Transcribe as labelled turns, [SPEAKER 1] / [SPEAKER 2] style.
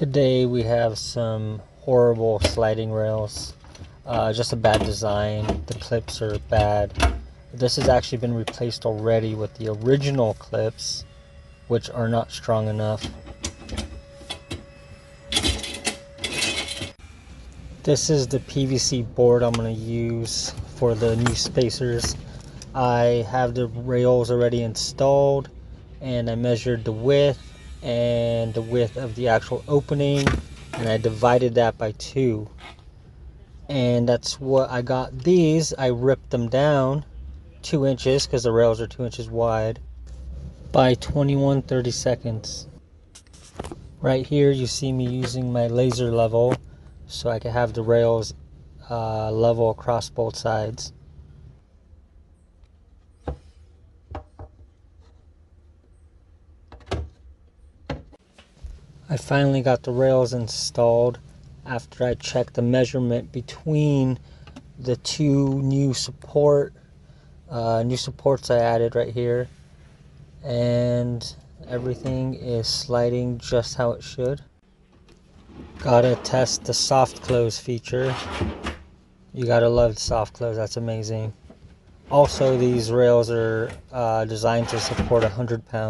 [SPEAKER 1] Today we have some horrible sliding rails, just a bad design. The clips are bad. This has actually been replaced already with the original clips, which are not strong enough. This is the PVC board I'm going to use for the new spacers. I have the rails already installed, and I measured the width and the width of the actual opening, and I divided that by 2, and that's what I got. These I ripped them down 2 inches because the rails are 2 inches wide by 21/32. Right here you see me using my laser level so I can have the rails level across both sides. I finally got the rails installed after I checked the measurement between the 2 new supports I added right here, and everything is sliding just how it should. Gotta test the soft close feature. You gotta love soft close, that's amazing. Also, these rails are designed to support 100 pounds.